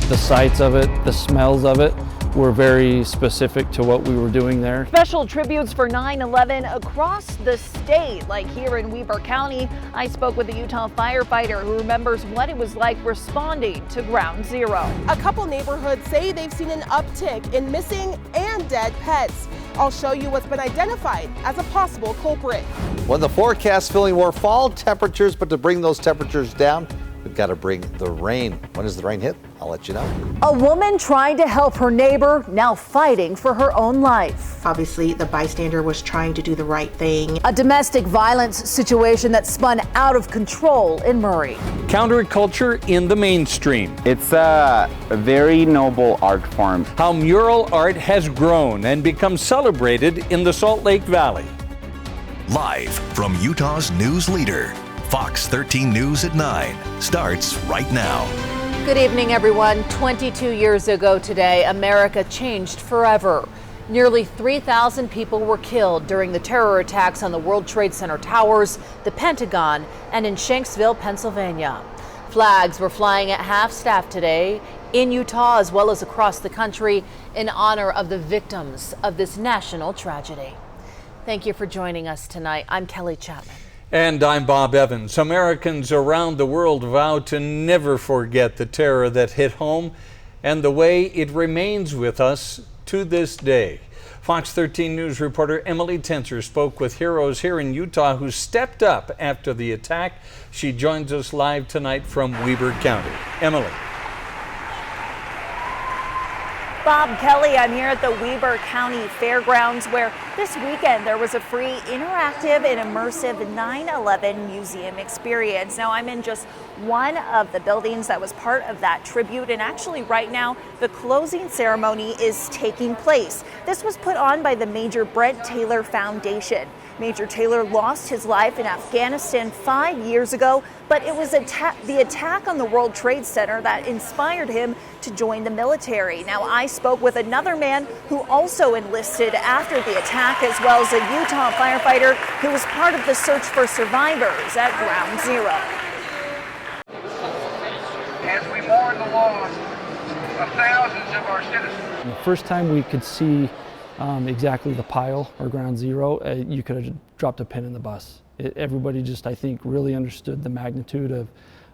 the sights of it, the smells of it were very specific to what we were doing there. Special tributes for 9/11 across the state, like here in Weber County. I spoke with a Utah firefighter who remembers what it was like responding to Ground Zero. A couple neighborhoods say they've seen an uptick in missing and dead pets. I'll show you what's been identified as a possible culprit. Well, the forecast feeling more fall temperatures, but to bring those temperatures down, we've got to bring the rain. When does the rain hit? I'll let you know. A woman trying to help her neighbor, now fighting for her own life. Obviously, the bystander was trying to do the right thing. A domestic violence situation that spun out of control in Murray. Counterculture in the mainstream. It's a very noble art form. How mural art has grown and become celebrated in the Salt Lake Valley. Live from Utah's news leader, Fox 13 News at 9 starts right now. Good evening, everyone. 22 years ago today, America changed forever. Nearly 3,000 people were killed during the terror attacks on the World Trade Center towers, the Pentagon, and in Shanksville, Pennsylvania. Flags were flying at half-staff today in Utah as well as across the country in honor of the victims of this national tragedy. Thank you for joining us tonight. I'm Kelly Chapman. And I'm Bob Evans. Americans around the world vow to never forget the terror that hit home and the way it remains with us to this day. Fox 13 News reporter Emily Tenser spoke with heroes here in Utah who stepped up after the attack. She joins us live tonight from Weber County. Emily. Bob, Kelly, I'm here at the Weber County Fairgrounds where this weekend there was a free interactive and immersive 9/11 museum experience. Now I'm in just one of the buildings that was part of that tribute, and actually right now the closing ceremony is taking place. This was put on by the Major Brent Taylor Foundation. Major Taylor lost his life in Afghanistan 5 years ago, but it was the attack on the World Trade Center that inspired him to join the military. Now, I spoke with another man who also enlisted after the attack, as well as a Utah firefighter who was part of the search for survivors at Ground Zero. As we mourn the loss of thousands of our citizens. The first time we could see exactly the pile or Ground Zero, you could have dropped a pin in the bus. Everybody just, I think, really understood the magnitude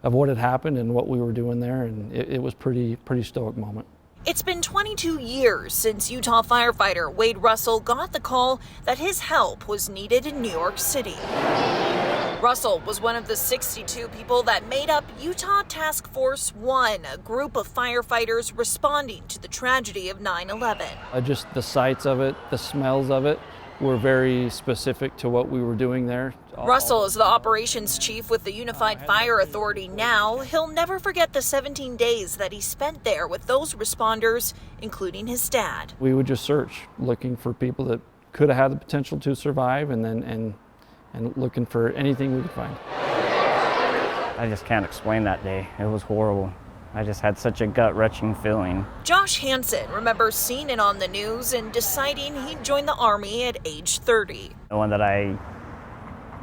of what had happened and what we were doing there, and it was pretty stoic moment. It's been 22 years since Utah firefighter Wade Russell got the call that his help was needed in New York City. Russell was one of the 62 people that made up Utah Task Force 1, a group of firefighters responding to the tragedy of 9/11. Just the sights of it, the smells of it were very specific to what we were doing there. Russell is the operations chief with the Unified Fire Authority now. He'll never forget the 17 days that he spent there with those responders, including his dad. We would just search, looking for people that could have had the potential to survive, and looking for anything we could find. I just can't explain that day. It was horrible. I just had such a gut-wrenching feeling. Josh Hansen remembers seeing it on the news and deciding he'd join the Army at age 30. The one that I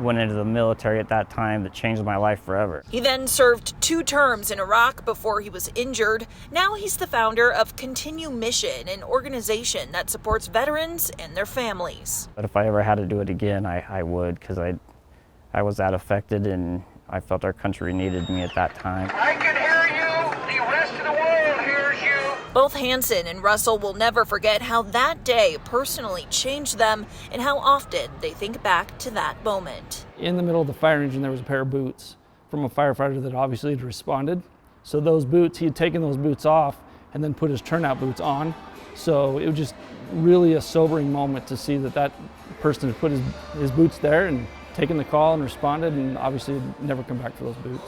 went into the military at that time that changed my life forever. He then served 2 terms in Iraq before he was injured. Now he's the founder of Continue Mission, an organization that supports veterans and their families. But if I ever had to do it again, I would, because I was that affected and I felt our country needed me at that time. I can hear you. The rest of the world hears you. Both Hansen and Russell will never forget how that day personally changed them and how often they think back to that moment. In the middle of the fire engine, there was a pair of boots from a firefighter that obviously had responded. So those boots, he had taken those boots off and then put his turnout boots on. So it was just really a sobering moment to see that person had put his boots there and taken the call and responded, and obviously never come back for those boots.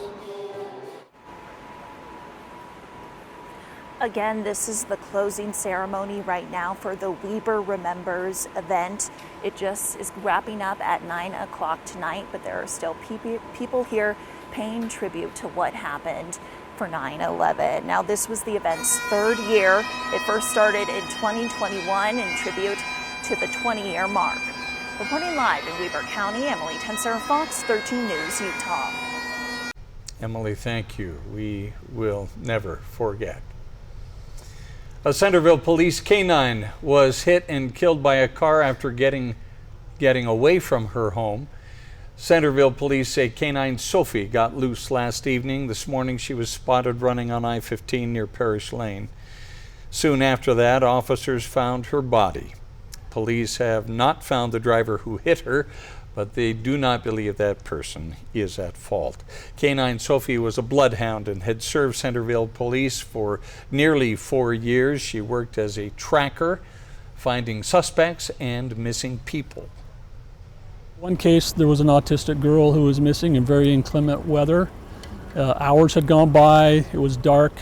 Again, this is the closing ceremony right now for the Weber Remembers event. It just is wrapping up at 9 o'clock tonight, but there are still people here paying tribute to what happened for 9/11. Now, this was the event's 3rd year. It first started in 2021 in tribute to the 20-year mark. Reporting live in Weber County, Emily Tenser, Fox 13 News, Utah. Emily, thank you. We will never forget. A Centerville police canine was hit and killed by a car after getting away from her home. Centerville police say canine Sophie got loose last evening. This morning she was spotted running on I-15 near Parish Lane. Soon after that, officers found her body. Police have not found the driver who hit her, but they do not believe that person is at fault. Canine Sophie was a bloodhound and had served Centerville police for nearly 4 years. She worked as a tracker, finding suspects and missing people. One case, there was an autistic girl who was missing in very inclement weather. Hours had gone by, it was dark,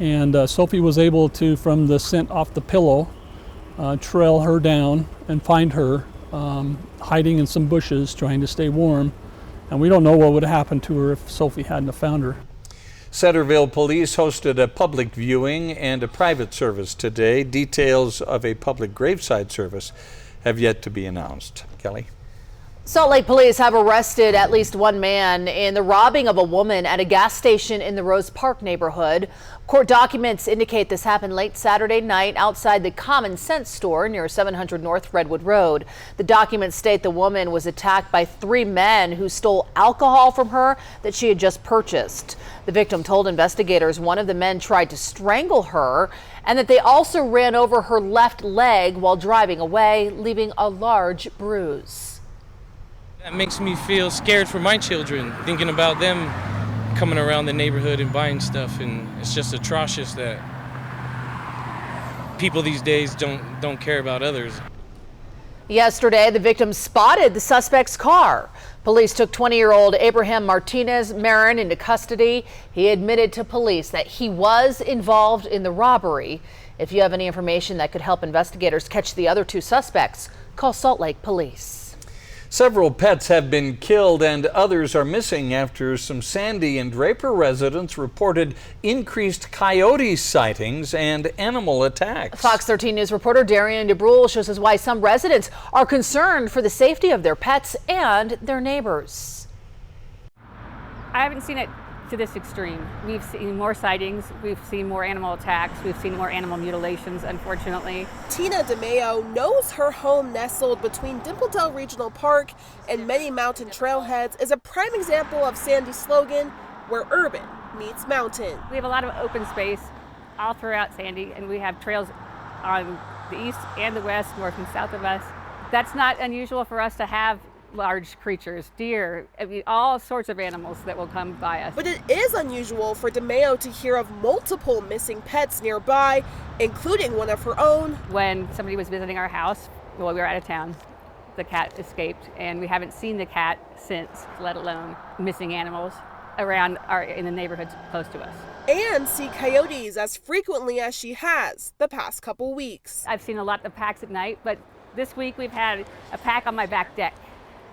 and Sophie was able to, from the scent off the pillow, trail her down and find her hiding in some bushes trying to stay warm. And we don't know what would have happened to her if Sophie hadn't have found her. Centerville police hosted a public viewing and a private service today. Details of a public graveside service have yet to be announced. Kelly? Salt Lake police have arrested at least one man in the robbing of a woman at a gas station in the Rose Park neighborhood. Court documents indicate this happened late Saturday night outside the Common Sense store near 700 North Redwood Road. The documents state the woman was attacked by 3 men who stole alcohol from her that she had just purchased. The victim told investigators one of the men tried to strangle her and that they also ran over her left leg while driving away, leaving a large bruise. That makes me feel scared for my children, thinking about them coming around the neighborhood and buying stuff, and it's just atrocious that people these days don't care about others. Yesterday, the victim spotted the suspect's car. Police took 20-year-old Abraham Martinez Marin into custody. He admitted to police that he was involved in the robbery. If you have any information that could help investigators catch the other 2 suspects, call Salt Lake Police. Several pets have been killed and others are missing after some Sandy and Draper residents reported increased coyote sightings and animal attacks. Fox 13 News reporter Darian DeBrule shows us why some residents are concerned for the safety of their pets and their neighbors. I haven't seen it to this extreme. We've seen more sightings, we've seen more animal attacks, we've seen more animal mutilations, unfortunately. Tina DeMeo knows her home nestled between Dimpledale Regional Park and many mountain trailheads is a prime example of Sandy's slogan, where urban meets mountain. We have a lot of open space all throughout Sandy, and we have trails on the east and the west, north and south of us. That's not unusual for us to have large creatures, deer, I mean, all sorts of animals that will come by us. But it is unusual for DeMeo to hear of multiple missing pets nearby, including one of her own. When somebody was visiting our house, well, we were out of town, the cat escaped, and we haven't seen the cat since, let alone missing animals around in the neighborhoods close to us. And see coyotes as frequently as she has the past couple weeks. I've seen a lot of packs at night, but this week we've had a pack on my back deck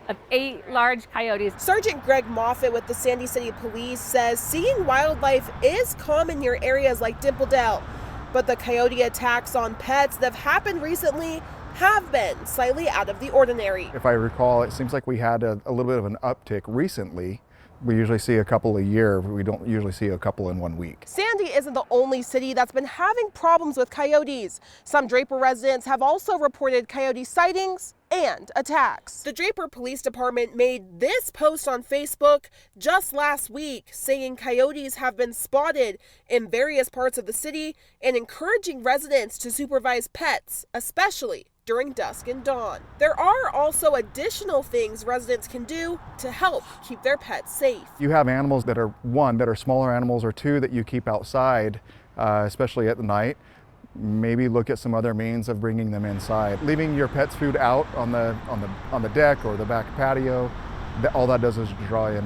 of 8 large coyotes. Sergeant Greg Moffitt with the Sandy City Police says seeing wildlife is common near areas like Dimpledale, but the coyote attacks on pets that have happened recently have been slightly out of the ordinary. If I recall, it seems like we had a little bit of an uptick recently. We usually see a couple a year. We don't usually see a couple in 1 week. Sandy isn't the only city that's been having problems with coyotes. Some Draper residents have also reported coyote sightings and attacks. The Draper Police Department made this post on Facebook just last week saying coyotes have been spotted in various parts of the city and encouraging residents to supervise pets, especially during dusk and dawn. There are also additional things residents can do to help keep their pets safe. You have animals that are, 1, that are smaller animals, or 2, that you keep outside, especially at night. Maybe look at some other means of bringing them inside. Leaving your pet's food out on the deck or the back patio, all that does is draw in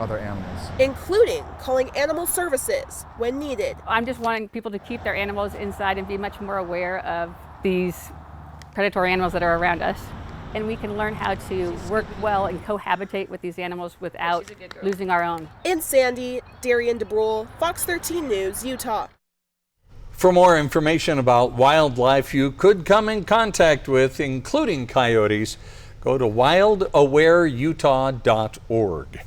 other animals. Including calling animal services when needed. I'm just wanting people to keep their animals inside and be much more aware of these predatory animals that are around us. And we can learn how to work well and cohabitate with these animals without losing our own. In Sandy, Darian DeBrule, Fox 13 News, Utah. For more information about wildlife you could come in contact with, including coyotes, go to wildawareutah.org.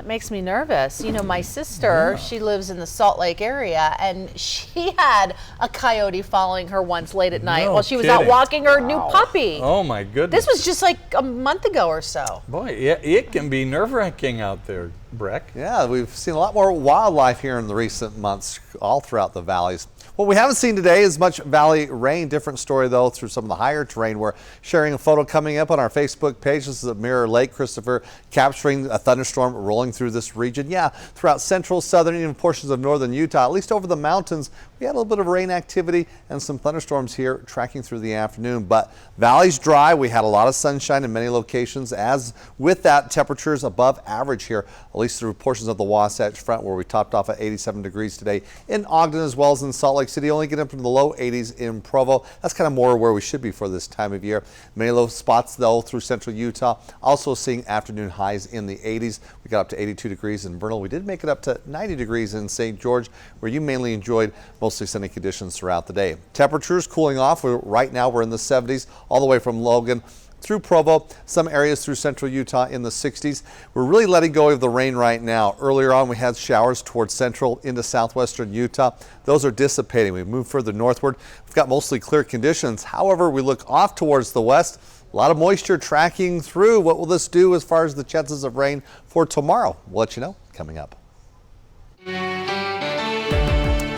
That makes me nervous. You know, my sister, she lives in the Salt Lake area, and she had a coyote following her once late at night while she was out walking her new puppy. Oh my goodness. This was just like a month ago or so. Boy, it can be nerve-wracking out there, Breck. Yeah, we've seen a lot more wildlife here in the recent months, all throughout the valleys. What we haven't seen today is much valley rain. Different story, though, through some of the higher terrain. We're sharing a photo coming up on our Facebook page. This is at Mirror Lake, Christopher, capturing a thunderstorm rolling through this region. Yeah, throughout central, southern, even portions of northern Utah, at least over the mountains, we had a little bit of rain activity and some thunderstorms here tracking through the afternoon. But valley's dry. We had a lot of sunshine in many locations. As with that, temperatures above average here, at least through portions of the Wasatch Front, where we topped off at 87 degrees today in Ogden as well as in Salt Lake City. Only get up into the low 80s in Provo. That's kind of more where we should be for this time of year. Many low spots, though, through central Utah. Also seeing afternoon highs in the 80s. We got up to 82 degrees in Vernal. We did make it up to 90 degrees in St. George, where you mainly enjoyed mostly sunny conditions throughout the day. Temperatures cooling off. Right now we're in the 70s all the way from Logan through Provo, some areas through central Utah in the 60s. We're really letting go of the rain right now. Earlier on, we had showers towards central into southwestern Utah. Those are dissipating. We've moved further northward. We've got mostly clear conditions. However, we look off towards the west. A lot of moisture tracking through. What will this do as far as the chances of rain for tomorrow? We'll let you know coming up.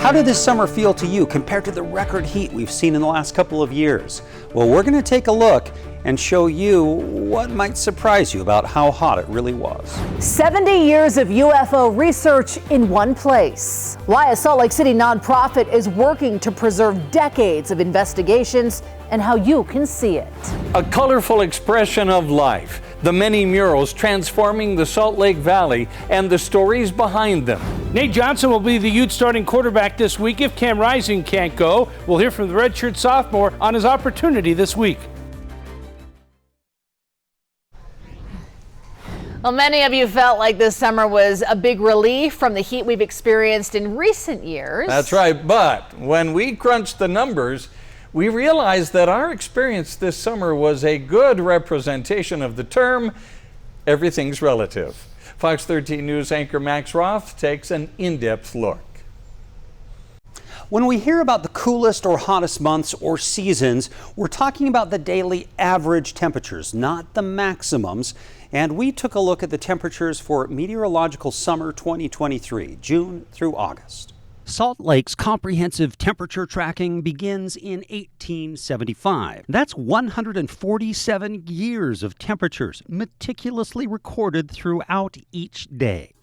How did this summer feel to you compared to the record heat we've seen in the last couple of years? Well, we're going to take a look and show you what might surprise you about how hot it really was. 70 years of UFO research in one place. Why a Salt Lake City nonprofit is working to preserve decades of investigations and how you can see it. A colorful expression of life, the many murals transforming the Salt Lake Valley and the stories behind them. Nate Johnson will be the Ute starting quarterback this week if Cam Rising can't go. We'll hear from the redshirt sophomore on his opportunity this week. Well, many of you felt like this summer was a big relief from the heat we've experienced in recent years. That's right, but when we crunched the numbers, we realized that our experience this summer was a good representation of the term, everything's relative. Fox 13 News anchor Max Roth takes an in-depth look. When we hear about the coolest or hottest months or seasons, we're talking about the daily average temperatures, not the maximums. And we took a look at the temperatures for meteorological summer 2023, June through August. Salt Lake's comprehensive temperature tracking begins in 1875. That's 147 years of temperatures meticulously recorded throughout each day.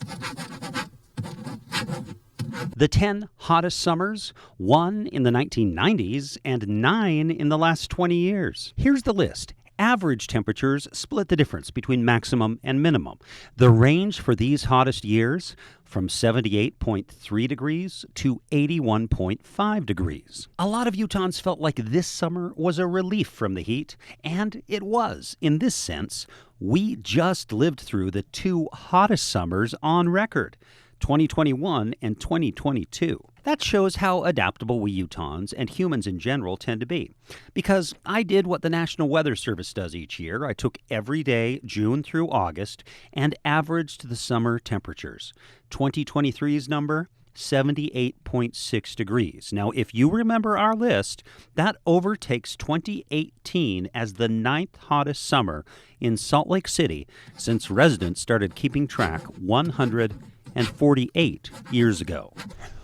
The 10 hottest summers, 1 in the 1990s and 9 in the last 20 years. Here's the list. Average temperatures split the difference between maximum and minimum. The range for these hottest years from 78.3 degrees to 81.5 degrees. A lot of Utahns felt like this summer was a relief from the heat, and it was. In this sense, we just lived through the 2 hottest summers on record, 2021 and 2022. That shows how adaptable we Utahns and humans in general tend to be. Because I did what the National Weather Service does each year. I took every day, June through August, and averaged the summer temperatures. 2023's number, 78.6 degrees. Now, if you remember our list, that overtakes 2018 as the 9th hottest summer in Salt Lake City since residents started keeping track 148 years ago.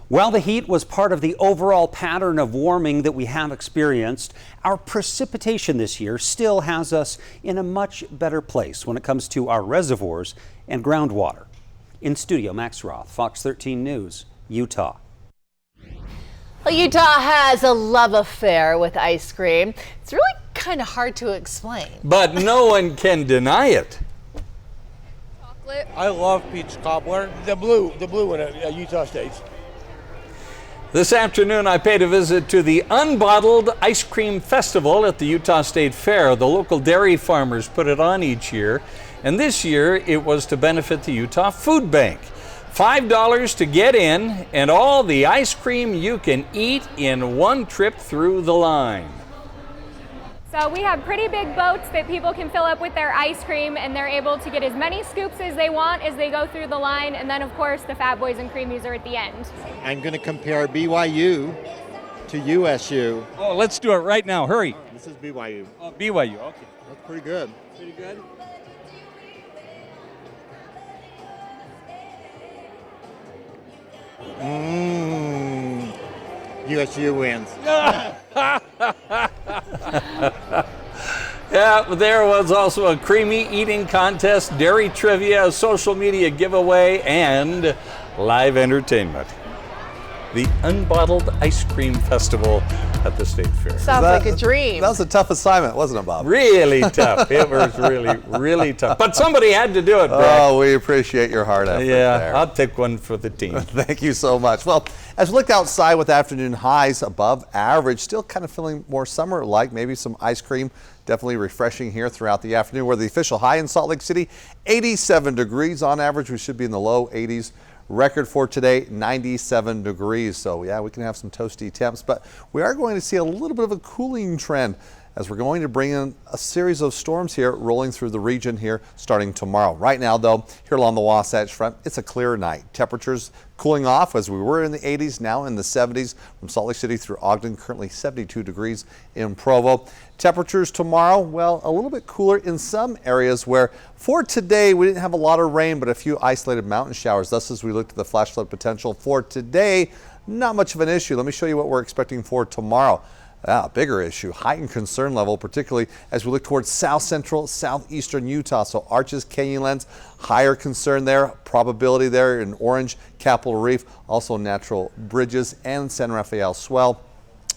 While the heat was part of the overall pattern of warming that we have experienced, our precipitation this year still has us in a much better place when it comes to our reservoirs and groundwater. In studio, Max Roth, Fox 13 News, Utah. Well, Utah has a love affair with ice cream. It's really kind of hard to explain. But no one can deny it. I love peach cobbler. The blue one at Utah State. This afternoon, I paid a visit to the Unbottled Ice Cream Festival at the Utah State Fair. The local dairy farmers put it on each year, and this year it was to benefit the Utah Food Bank. $5 to get in, and all the ice cream you can eat in one trip through the line. So we have pretty big boats that people can fill up with their ice cream, and they're able to get as many scoops as they want as they go through the line. And then, of course, the Fat Boys and Creamies are at the end. I'm going to compare BYU to USU. Oh, let's do it right now. Hurry. This is BYU. Oh, BYU. Okay. That's pretty good. Pretty good. USU wins. Yeah, but there was also a creamy eating contest, dairy trivia, a social media giveaway, and live entertainment. The Unbottled Ice Cream Festival at the State Fair. Sounds like a dream. That was a tough assignment, wasn't it, Bob? Really tough. It was really, really tough. But somebody had to do it, Brad. Oh, we appreciate your hard effort there. I'll take one for the team. Thank you so much. Well, as we look outside with afternoon highs above average, still kind of feeling more summer-like, maybe some ice cream. Definitely refreshing here throughout the afternoon. Where the official high in Salt Lake City, 87 degrees on average. We should be in the low 80s. Record for today, 97 degrees. So yeah, we can have some toasty temps, but we are going to see a little bit of a cooling trend as we're going to bring in a series of storms here rolling through the region here starting tomorrow. Right now, though, here along the Wasatch Front, it's a clear night. Temperatures cooling off as we were in the 80s, now in the 70s from Salt Lake City through Ogden, currently 72 degrees in Provo. Temperatures tomorrow, well, a little bit cooler in some areas where for today we didn't have a lot of rain, but a few isolated mountain showers. Thus, as we looked at the flash flood potential for today, not much of an issue. Let me show you what we're expecting for tomorrow. Bigger issue, heightened concern level, particularly as we look towards south central, southeastern Utah. So Arches, Canyonlands, higher concern there. Probability there in orange, Capitol Reef, also Natural Bridges and San Rafael Swell.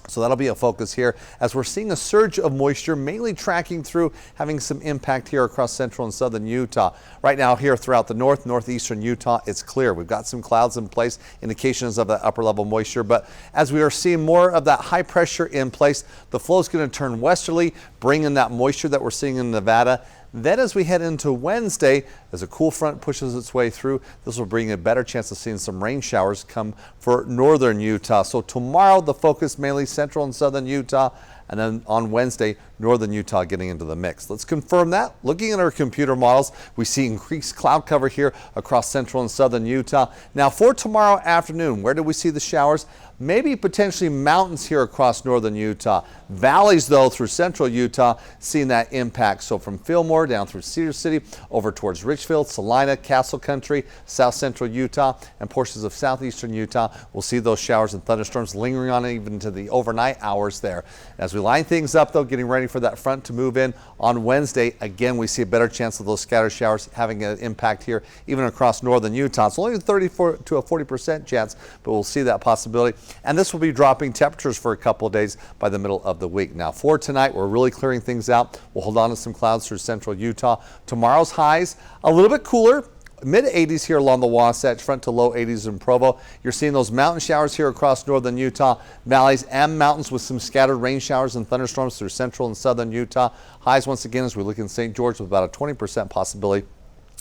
So that'll be a focus here as we're seeing a surge of moisture mainly tracking through, having some impact here across central and southern Utah. Right now here throughout the northeastern Utah, it's clear. We've got some clouds in place, indications of that upper level moisture, but as we are seeing more of that high pressure in place, the flow is going to turn westerly, bring in that moisture that we're seeing in Nevada. Then as we head into Wednesday, as a cool front pushes its way through, this will bring a better chance of seeing some rain showers come for northern Utah. So tomorrow, the focus mainly central and southern Utah, and then on Wednesday, northern Utah getting into the mix. Let's confirm that. Looking at our computer models, we see increased cloud cover here across central and southern Utah. Now for tomorrow afternoon, where do we see the showers? Maybe potentially mountains here across northern Utah. Valleys, though, through central Utah, seeing that impact. So from Fillmore down through Cedar City, over towards Richfield, Salina, Castle Country, south central Utah, and portions of southeastern Utah, we'll see those showers and thunderstorms lingering on even into the overnight hours there. As we line things up, though, getting ready for that front to move in on Wednesday, again, we see a better chance of those scattered showers having an impact here, even across northern Utah. It's only a 34 to a 40% chance, but we'll see that possibility. And this will be dropping temperatures for a couple of days by the middle of the week. Now for tonight, we're really clearing things out. We'll hold on to some clouds through central Utah. Tomorrow's highs, a little bit cooler. Mid 80s here along the Wasatch Front to low 80s in Provo. You're seeing those mountain showers here across northern Utah, valleys and mountains with some scattered rain showers and thunderstorms through central and southern Utah. Highs once again as we look in St. George with about a 20% possibility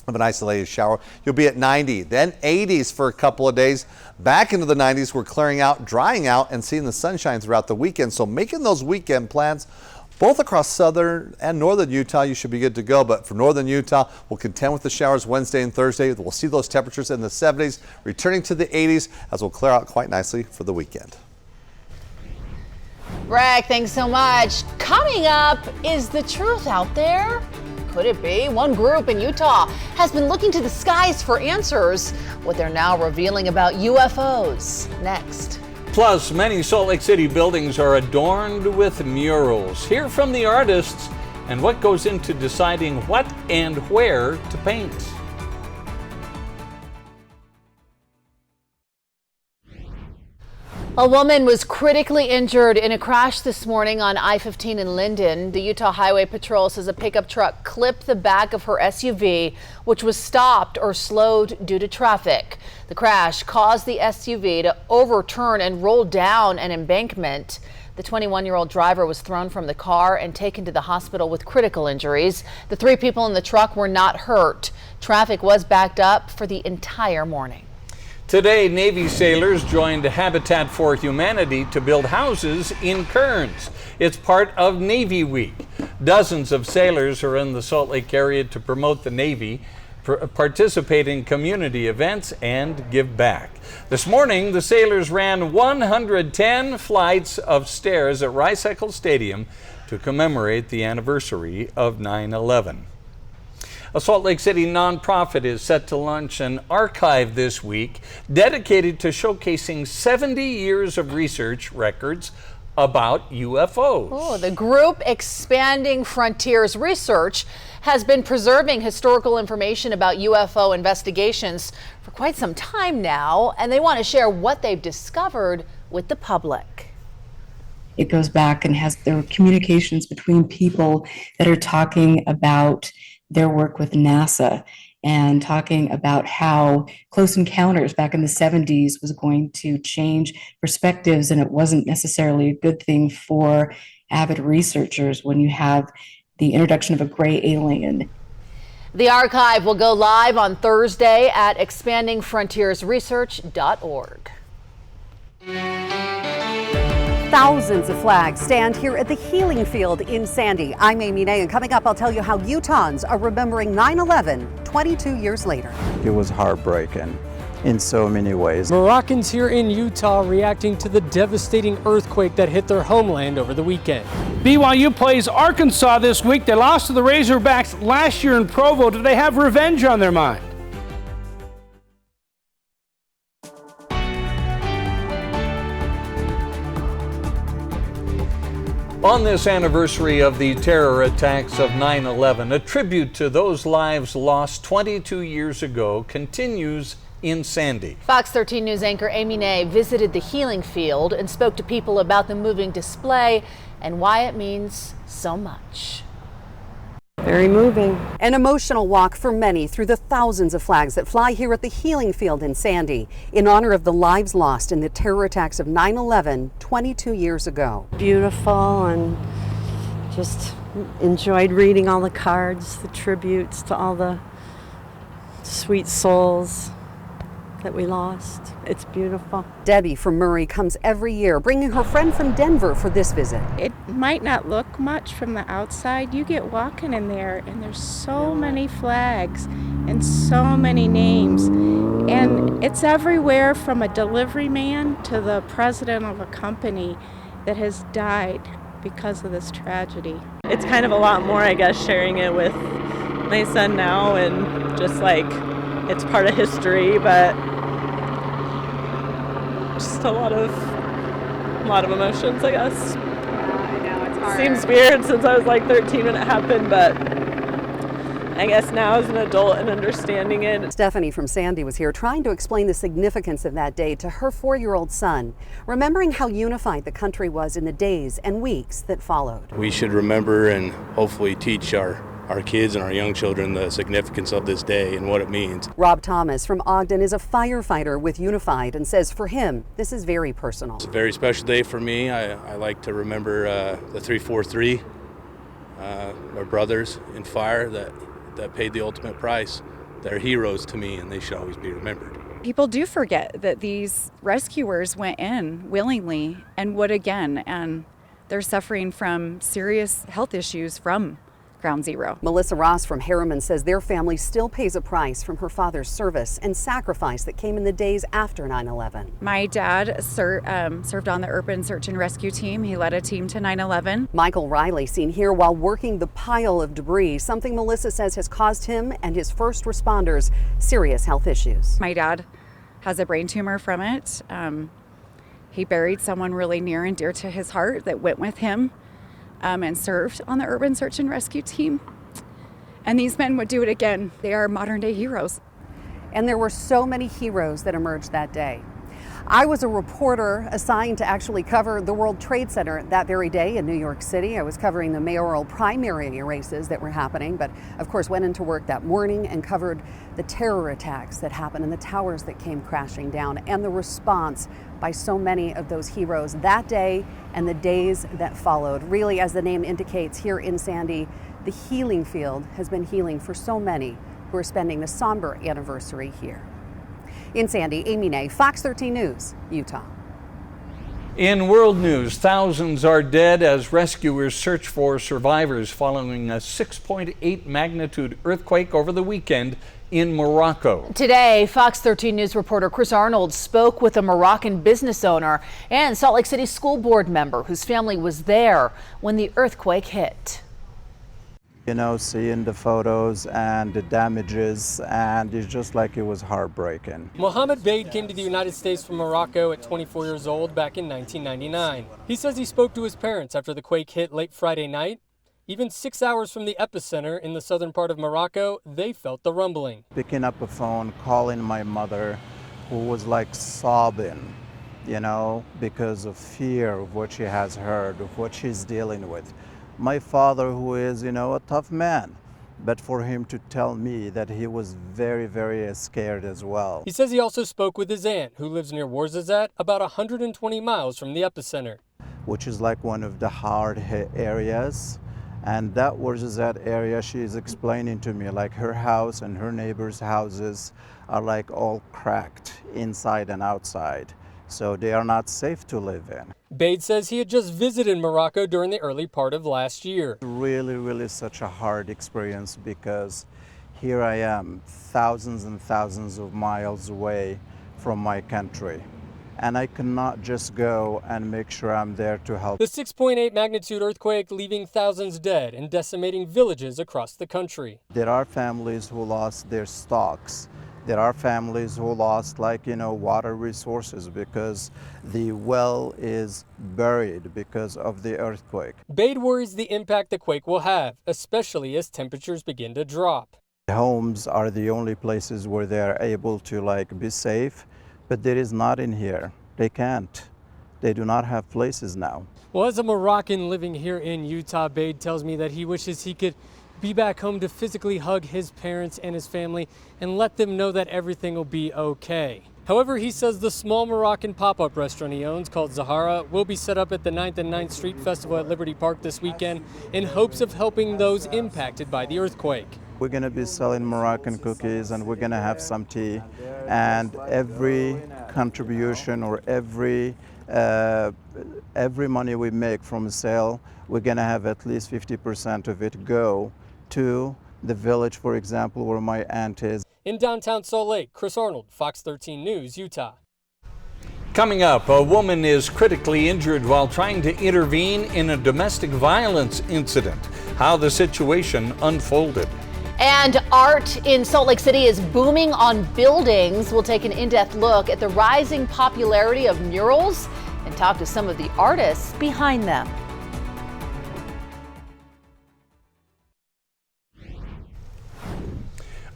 of an isolated shower. You'll be at 90, then 80s for a couple of days. Back into the 90s, we're clearing out, drying out, and seeing the sunshine throughout the weekend. So making those weekend plans, both across southern and northern Utah, you should be good to go. But for northern Utah, we'll contend with the showers Wednesday and Thursday. We'll see those temperatures in the 70s, returning to the 80s as we'll clear out quite nicely for the weekend. Greg, thanks so much. Coming up, is the truth out there? Could it be? One group in Utah has been looking to the skies for answers. What they're now revealing about UFOs. Next. Plus, many Salt Lake City buildings are adorned with murals. Hear from the artists and what goes into deciding what and where to paint. A woman was critically injured in a crash this morning on I-15 in Linden. The Utah Highway Patrol says a pickup truck clipped the back of her SUV, which was stopped or slowed due to traffic. The crash caused the SUV to overturn and roll down an embankment. The 21-year-old driver was thrown from the car and taken to the hospital with critical injuries. The 3 people in the truck were not hurt. Traffic was backed up for the entire morning. Today, Navy sailors joined Habitat for Humanity to build houses in Kearns. It's part of Navy Week. Dozens of sailors are in the Salt Lake area to promote the Navy, participate in community events, and give back. This morning, the sailors ran 110 flights of stairs at Rice-Eccles Stadium to commemorate the anniversary of 9/11. A Salt Lake City nonprofit is set to launch an archive this week dedicated to showcasing 70 years of research records about UFOs. Oh, the group Expanding Frontiers Research has been preserving historical information about UFO investigations for quite some time now, and they want to share what they've discovered with the public. It goes back and has there are communications between people that are talking about their work with NASA and talking about how Close Encounters back in the 70s was going to change perspectives, and it wasn't necessarily a good thing for avid researchers when you have the introduction of a gray alien. The archive will go live on Thursday at expandingfrontiersresearch.org. Thousands of flags stand here at the Healing Field in Sandy. I'm Amy Nay, and coming up, I'll tell you how Utahns are remembering 9/11 22 years later. It was heartbreaking in so many ways. Moroccans here in Utah reacting to the devastating earthquake that hit their homeland over the weekend. BYU plays Arkansas this week. They lost to the Razorbacks last year in Provo. Do they have revenge on their mind? On this anniversary of the terror attacks of 9/11, a tribute to those lives lost 22 years ago continues in Sandy. Fox 13 News anchor Amy Nay visited the Healing Field and spoke to people about the moving display and why it means so much. Very moving. An emotional walk for many through the thousands of flags that fly here at the Healing Field in Sandy in honor of the lives lost in the terror attacks of 9/11 22 years ago. Beautiful, and just enjoyed reading all the cards, the tributes to all the sweet souls that we lost. It's beautiful. Debbie from Murray comes every year, bringing her friend from Denver for this visit. It might not look much from the outside. You get walking in there and there's so many flags and so many names. And it's everywhere from a delivery man to the president of a company that has died because of this tragedy. It's kind of a lot more, I guess, sharing it with my son now, and just like it's part of history, but just a lot of emotions, I guess. I know, it's hard. Seems weird since I was like 13 when it happened, but I guess now as an adult and understanding it. Stephanie from Sandy was here trying to explain the significance of that day to her 4-year-old son, remembering how unified the country was in the days and weeks that followed. We should remember and hopefully teach our kids and our young children the significance of this day and what it means. Rob Thomas from Ogden is a firefighter with Unified and says for him, this is very personal. It's a very special day for me. I like to remember the 343, our brothers in fire that paid the ultimate price. They're heroes to me, and they should always be remembered. People do forget that these rescuers went in willingly and would again, and they're suffering from serious health issues from Ground Zero. Melissa Ross from Harriman says their family still pays a price from her father's service and sacrifice that came in the days after 9/11. My dad served on the Urban Search and Rescue Team. He led a team to 9/11. Michael Riley seen here while working the pile of debris, something Melissa says has caused him and his first responders serious health issues. My dad has a brain tumor from it. He buried someone really near and dear to his heart that went with him. And served on the Urban Search and Rescue Team. And these men would do it again. They are modern day heroes. And there were so many heroes that emerged that day. I was a reporter assigned to actually cover the World Trade Center that very day in New York City. I was covering the mayoral primary races that were happening, but of course went into work that morning and covered the terror attacks that happened and the towers that came crashing down and the response by so many of those heroes that day and the days that followed. Really, as the name indicates, here in Sandy, the Healing Field has been healing for so many who are spending the somber anniversary here. In Sandy, Amy Nay, Fox 13 News, Utah. In world news, thousands are dead as rescuers search for survivors following a 6.8 magnitude earthquake over the weekend in Morocco. Today, Fox 13 News reporter Chris Arnold spoke with a Moroccan business owner and Salt Lake City School Board member whose family was there when the earthquake hit. You know, seeing the photos and the damages, and it's just like it was heartbreaking. Mohammed Baid came to the United States from Morocco at 24 years old back in 1999. He says he spoke to his parents after the quake hit late Friday night. Even 6 hours from the epicenter in the southern part of Morocco, they felt the rumbling. Picking up a phone, calling my mother, who was like sobbing, you know, because of fear of what she has heard, of what she's dealing with. My father, who is, you know, a tough man, but for him to tell me that he was very, very scared as well. He says he also spoke with his aunt, who lives near Ouarzazate, about 120 miles from the epicenter. Which is like one of the hard hit areas. And that Ouarzazate area, she is explaining to me, like her house and her neighbors' houses are like all cracked inside and outside. So they are not safe to live in. Baid says he had just visited Morocco during the early part of last year. Really, really such a hard experience because here I am, thousands and thousands of miles away from my country. And I cannot just go and make sure I'm there to help. The 6.8 magnitude earthquake leaving thousands dead and decimating villages across the country. There are families who lost their stocks. There are families who lost, like, you know, water resources because the well is buried because of the earthquake. Baid worries the impact the quake will have, especially as temperatures begin to drop. Homes are the only places where they're able to, like, be safe, but there is not in here. They can't. They do not have places now. Well, as a Moroccan living here in Utah, Baid tells me that he wishes he could be back home to physically hug his parents and his family and let them know that everything will be okay. However, he says the small Moroccan pop-up restaurant he owns called Zahara will be set up at the 9th and 9th Street Festival at Liberty Park this weekend in hopes of helping those impacted by the earthquake. We're going to be selling Moroccan cookies and we're going to have some tea, and every contribution or every money we make from a sale, we're going to have at least 50% of it go to the village, for example, where my aunt is. In downtown Salt Lake, Chris Arnold, Fox 13 News, Utah. Coming up, a woman is critically injured while trying to intervene in a domestic violence incident. How the situation unfolded. And art in Salt Lake City is booming on buildings. We'll take an in-depth look at the rising popularity of murals and talk to some of the artists behind them.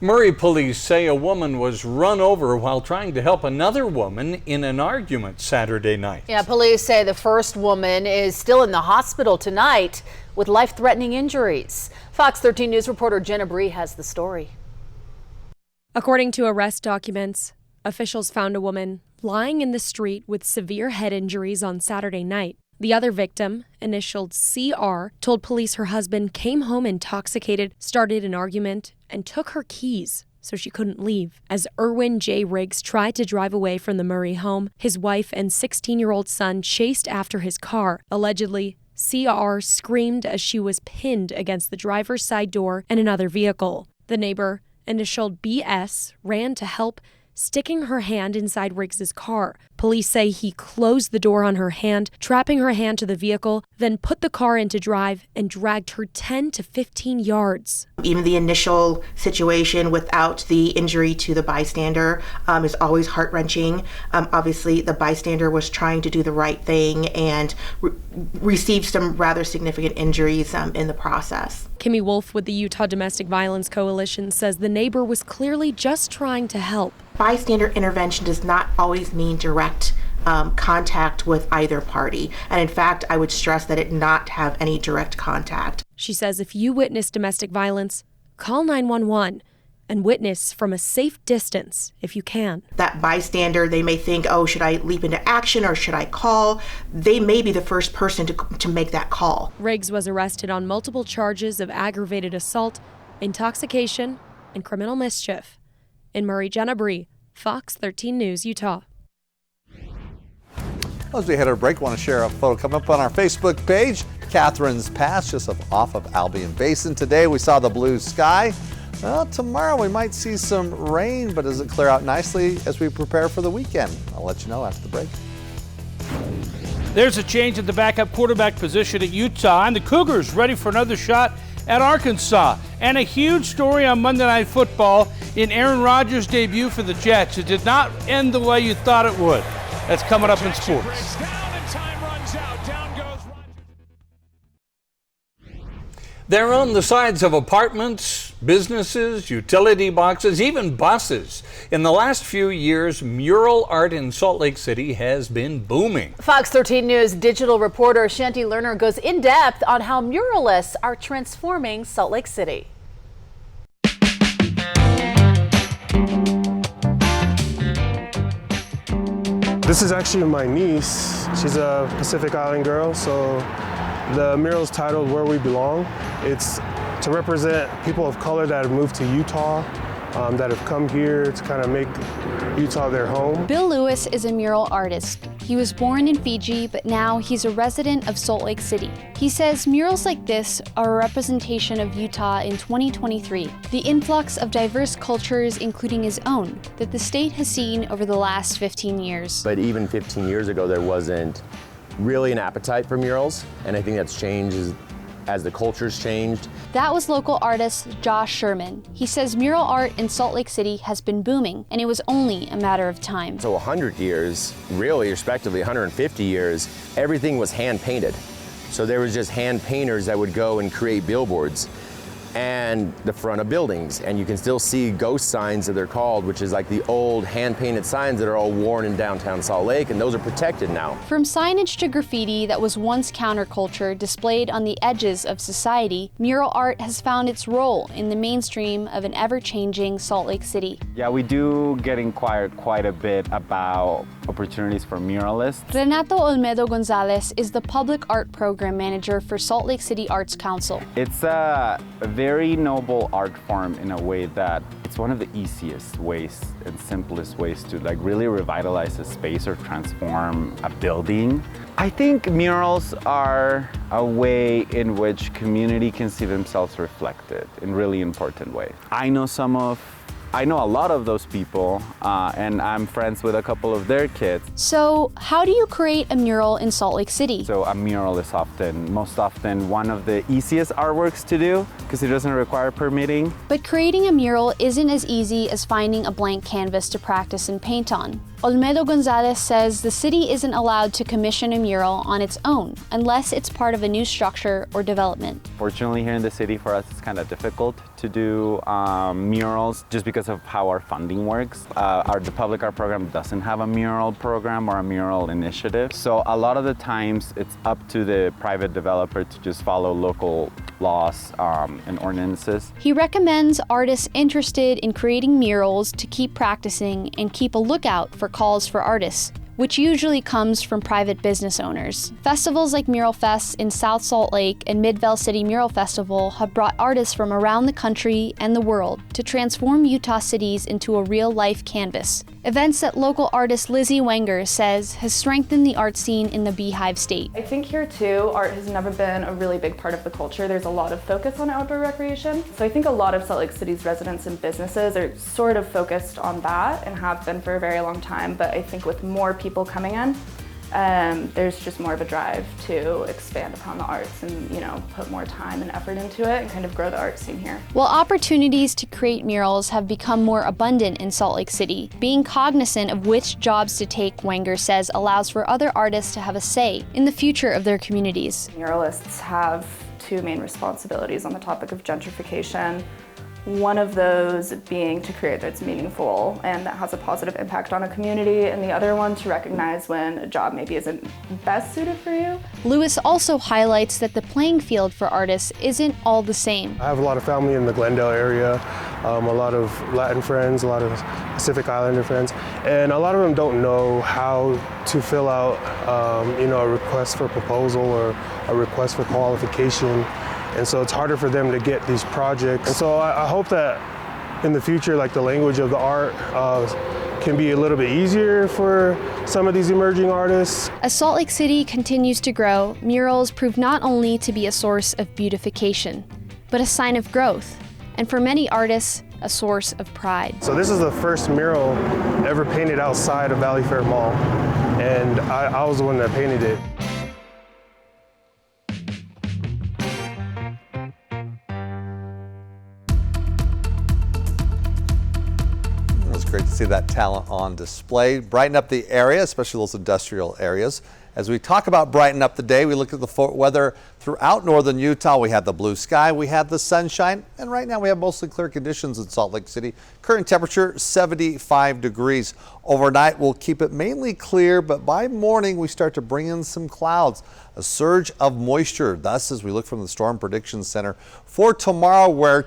Murray police say a woman was run over while trying to help another woman in an argument Saturday night. Yeah, police say the first woman is still in the hospital tonight with life-threatening injuries. Fox 13 News reporter Jenna Bree has the story. According to arrest documents, officials found a woman lying in the street with severe head injuries on Saturday night. The other victim, initialed CR, told police her husband came home intoxicated, started an argument, and took her keys so she couldn't leave. As Erwin J. Riggs tried to drive away from the Murray home, his wife and 16-year-old son chased after his car. Allegedly, CR screamed as she was pinned against the driver's side door and another vehicle. The neighbor, initialed BS, ran to help, sticking her hand inside Riggs's car. Police say he closed the door on her hand, trapping her hand to the vehicle, then put the car into drive and dragged her 10 to 15 yards. Even the initial situation without the injury to the bystander is always heart-wrenching. Obviously, the bystander was trying to do the right thing and received some rather significant injuries in the process. Kimmy Wolf with the Utah Domestic Violence Coalition says the neighbor was clearly just trying to help. Bystander intervention does not always mean direct contact with either party. And in fact, I would stress that it not have any direct contact. She says if you witness domestic violence, call 911 and witness from a safe distance if you can. That bystander, they may think, oh, should I leap into action or should I call? They may be the first person to make that call. Riggs was arrested on multiple charges of aggravated assault, intoxication, and criminal mischief. In Murray, Jenna Bree, Fox 13 News, Utah. As we head our break, I want to share a photo coming up on our Facebook page. Catherine's Pass, just off of Albion Basin. Today we saw the blue sky. Well, tomorrow we might see some rain, but does it clear out nicely as we prepare for the weekend? I'll let you know after the break. There's a change at the backup quarterback position at Utah, and the Cougars ready for another shot at Arkansas. And a huge story on Monday Night Football in Aaron Rodgers' debut for the Jets. It did not end the way you thought it would. That's coming up in sports. They're on the sides of apartments, businesses, utility boxes, even buses. In the last few years, mural art in Salt Lake City has been booming. Fox 13 News digital reporter Shanti Lerner goes in depth on how muralists are transforming Salt Lake City. This is actually my niece. She's a Pacific Island girl, so the mural is titled Where We Belong. It's to represent people of color that have moved to Utah, that have come here to kind of make Utah their home. Bill Lewis is a mural artist. He was born in Fiji, but now he's a resident of Salt Lake City. He says murals like this are a representation of Utah in 2023, the influx of diverse cultures, including his own, that the state has seen over the last 15 years. But even 15 years ago, there wasn't really an appetite for murals, and I think that's changed as the culture's changed. That was local artist Josh Sherman. He says mural art in Salt Lake City has been booming, and it was only a matter of time. So 100 years, really respectively 150 years, everything was hand painted. So there was just hand painters that would go and create billboards and the front of buildings, and you can still see ghost signs that they're called, which is like the old hand-painted signs that are all worn in downtown Salt Lake, and those are protected now. From signage to graffiti that was once counterculture displayed on the edges of society, mural art has found its role in the mainstream of an ever-changing Salt Lake City. Yeah, we do get inquired quite a bit about opportunities for muralists. Renato Olmedo Gonzalez is the public art program manager for Salt Lake City Arts Council. It's a very noble art form in a way that it's one of the easiest ways and simplest ways to like really revitalize a space or transform a building. I think murals are a way in which community can see themselves reflected in really important ways. I know a lot of those people, and I'm friends with a couple of their kids. So how do you create a mural in Salt Lake City? So a mural is most often one of the easiest artworks to do because it doesn't require permitting. But creating a mural isn't as easy as finding a blank canvas to practice and paint on. Olmedo Gonzalez says the city isn't allowed to commission a mural on its own unless it's part of a new structure or development. Fortunately, here in the city, for us, it's kind of difficult to do murals just because of how our funding works. The public art program doesn't have a mural program or a mural initiative. So a lot of the times it's up to the private developer to just follow local laws and ordinances. He recommends artists interested in creating murals to keep practicing and keep a lookout for calls for artists, which usually comes from private business owners. Festivals like Mural Fest in South Salt Lake and Midvale City Mural Festival have brought artists from around the country and the world to transform Utah cities into a real-life canvas. Events that local artist Lizzie Wenger says has strengthened the art scene in the Beehive State. I think here too, art has never been a really big part of the culture. There's a lot of focus on outdoor recreation. So I think a lot of Salt Lake City's residents and businesses are sort of focused on that and have been for a very long time. But I think with more people coming in, there's just more of a drive to expand upon the arts and, put more time and effort into it and kind of grow the art scene here. While opportunities to create murals have become more abundant in Salt Lake City, being cognizant of which jobs to take, Wenger says, allows for other artists to have a say in the future of their communities. Muralists have two main responsibilities on the topic of gentrification. One of those being to create that's meaningful and that has a positive impact on a community, and the other one to recognize when a job maybe isn't best suited for you. Lewis also highlights that the playing field for artists isn't all the same. I have a lot of family in the Glendale area, a lot of Latin friends, a lot of Pacific Islander friends, and a lot of them don't know how to fill out a request for proposal or a request for qualification. And so it's harder for them to get these projects. And so I hope that in the future, like the language of the art can be a little bit easier for some of these emerging artists. As Salt Lake City continues to grow, murals prove not only to be a source of beautification, but a sign of growth, and for many artists, a source of pride. So this is the first mural ever painted outside of Valley Fair Mall, and I was the one that painted it. It's great to see that talent on display. Brighten up the area, especially those industrial areas. As we talk about brighten up the day, we look at the weather throughout northern Utah. We had the blue sky, we had the sunshine, and right now we have mostly clear conditions in Salt Lake City. Current temperature 75 degrees. Overnight we'll keep it mainly clear, but by morning we start to bring in some clouds. A surge of moisture, thus as we look from the Storm Prediction Center for tomorrow, where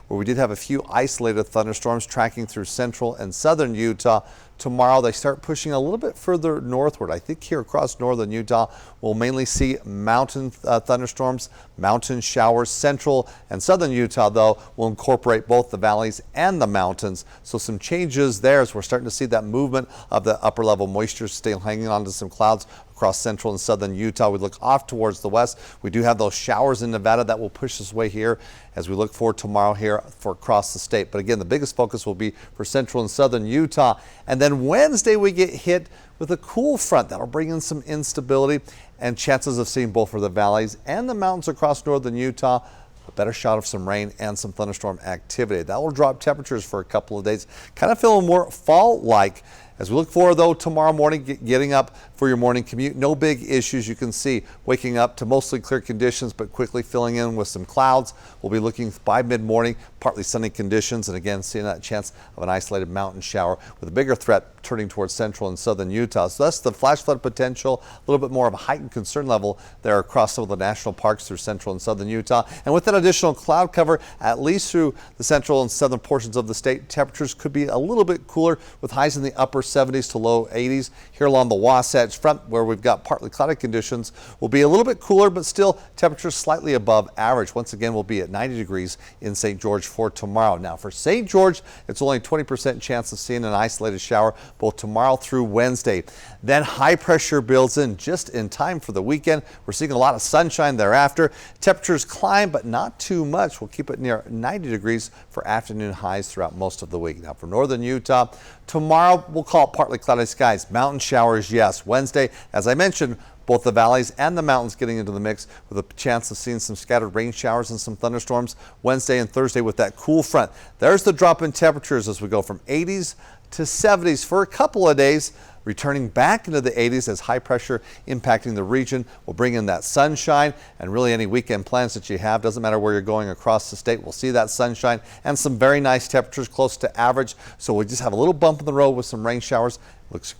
we did have a few isolated thunderstorms tracking through central and southern Utah. Tomorrow they start pushing a little bit further northward. I think here across northern Utah we'll mainly see mountain thunderstorms, mountain showers. Central and southern Utah though will incorporate both the valleys and the mountains. So some changes there as we're starting to see that movement of the upper level moisture still hanging on to some clouds across central and southern Utah. We look off towards the west. We do have those showers in Nevada that will push us way here as we look forward tomorrow here for across the state. But again, the biggest focus will be for central and southern Utah. And then Wednesday we get hit with a cool front that'll bring in some instability and chances of seeing both for the valleys and the mountains across northern Utah. A better shot of some rain and some thunderstorm activity. That will drop temperatures for a couple of days. Kind of feeling more fall-like. As we look forward, though, tomorrow morning, getting up for your morning commute, no big issues. You can see waking up to mostly clear conditions, but quickly filling in with some clouds. We'll be looking by mid-morning, partly sunny conditions, and again, seeing that chance of an isolated mountain shower with a bigger threat turning towards central and southern Utah. So that's the flash flood potential, a little bit more of a heightened concern level there across some of the national parks through central and southern Utah. And with that additional cloud cover, at least through the central and southern portions of the state, temperatures could be a little bit cooler with highs in the upper 70s to low 80s. Here along the Wasatch Front, where we've got partly cloudy conditions, will be a little bit cooler, but still temperatures slightly above average. Once again, we'll be at 90 degrees in St. George for tomorrow. Now for St. George, it's only 20% chance of seeing an isolated shower both tomorrow through Wednesday. Then high pressure builds in just in time for the weekend. We're seeing a lot of sunshine thereafter. Temperatures climb, but not too much. We'll keep it near 90 degrees for afternoon highs throughout most of the week. Now for northern Utah, tomorrow we'll call it partly cloudy skies. Mountain showers, yes. Wednesday, as I mentioned, both the valleys and the mountains getting into the mix with a chance of seeing some scattered rain showers and some thunderstorms Wednesday and Thursday with that cool front. There's the drop in temperatures as we go from 80s to 70s for a couple of days, returning back into the 80s as high pressure impacting the region will bring in that sunshine. And really any weekend plans that you have, doesn't matter where you're going across the state, we'll see that sunshine and some very nice temperatures close to average. So we just have a little bump in the road with some rain showers.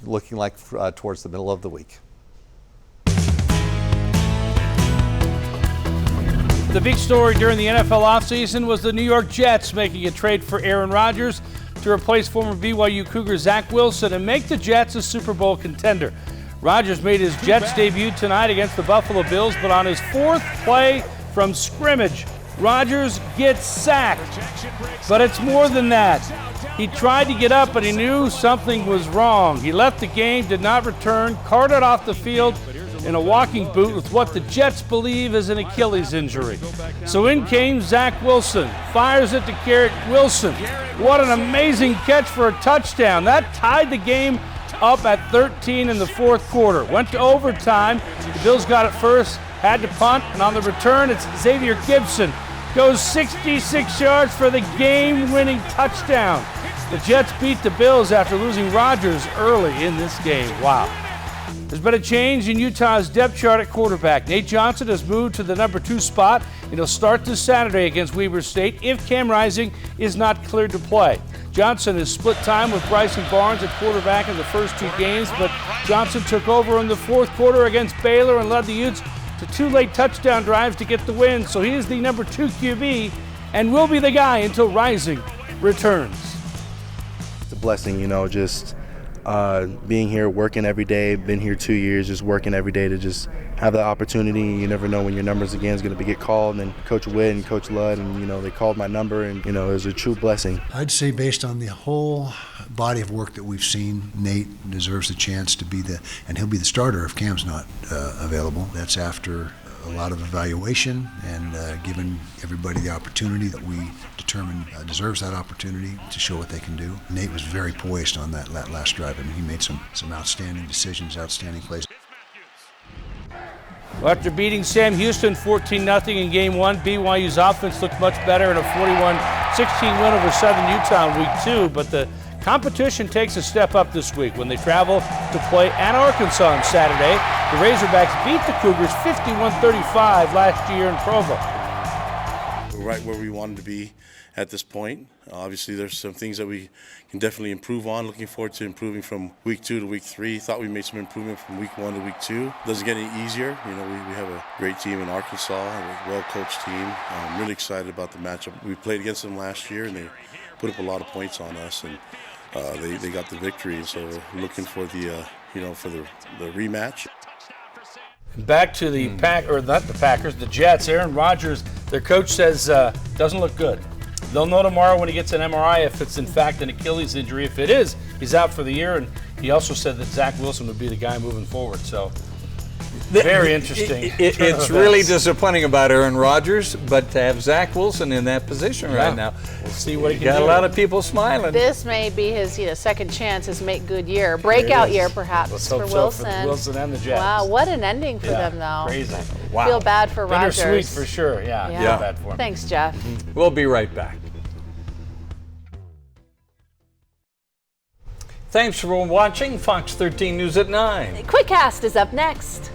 Looking like towards the middle of the week. The big story during the NFL offseason was the New York Jets making a trade for Aaron Rodgers to replace former BYU Cougar Zach Wilson and make the Jets a Super Bowl contender. Rodgers made his Jets debut tonight against the Buffalo Bills, but on his fourth play from scrimmage, Rodgers gets sacked. But it's more than that. He tried to get up, but he knew something was wrong. He left the game, did not return, carted off the field in a walking boot with what the Jets believe is an Achilles injury. So in came Zach Wilson, fires it to Garrett Wilson. What an amazing catch for a touchdown. That tied the game up at 13 in the fourth quarter. Went to overtime. The Bills got it first, had to punt, and on the return, it's Xavier Gibson. Goes 66 yards for the game-winning touchdown. The Jets beat the Bills after losing Rodgers early in this game. Wow. There's been a change in Utah's depth chart at quarterback. Nate Johnson has moved to the number 2 spot, and he'll start this Saturday against Weber State if Cam Rising is not cleared to play. Johnson has split time with Bryson Barnes at quarterback in the first 2 games, but Johnson took over in the fourth quarter against Baylor and led the Utes to 2 late touchdown drives to get the win. So he is the number 2 QB and will be the guy until Rising returns. It's a blessing, just being here, working every day, been here 2 years, just working every day to just have the opportunity. You never know when your numbers again is going to get called. And Coach Witt and Coach Ludd, and they called my number, and it was a true blessing. I'd say based on the whole body of work that we've seen, Nate deserves the chance to be and he'll be the starter if Cam's not available. That's after a lot of evaluation and giving everybody the opportunity that we determine deserves that opportunity to show what they can do. Nate was very poised on that last drive. I mean, he made some outstanding decisions, outstanding plays. Well, after beating Sam Houston 14-0 in Game 1, BYU's offense looked much better in a 41-16 win over Southern Utah in Week 2, but the competition takes a step up this week when they travel to play at Arkansas on Saturday. The Razorbacks beat the Cougars 51-35 last year in Provo. We're right where we wanted to be at this point. Obviously, there's some things that we can definitely improve on. Looking forward to improving from Week 2 to Week 3. Thought we made some improvement from Week 1 to Week 2. Doesn't get any easier. We have a great team in Arkansas, a well-coached team. I'm really excited about the matchup. We played against them last year, and they put up a lot of points on us, and they got the victory. So we're looking for the rematch. Back to the the Jets. Aaron Rodgers, their coach says doesn't look good. They'll know tomorrow when he gets an MRI if it's in fact an Achilles injury. If it is, he's out for the year. And he also said that Zach Wilson would be the guy moving forward. So very interesting. It's really disappointing about Aaron Rodgers, but to have Zach Wilson in that position right now, we'll see what he can do. Got a lot of people smiling. This may be his second chance, his make good year, breakout year perhaps for Wilson. For Wilson and the Jets. Wow, what an ending for them though. Crazy. Wow. Feel bad for Rodgers. Bittersweet for sure. Yeah. Feel bad for him. Thanks, Jeff. We'll be right back. Thanks for watching Fox 13 News at 9. QuickCast is up next.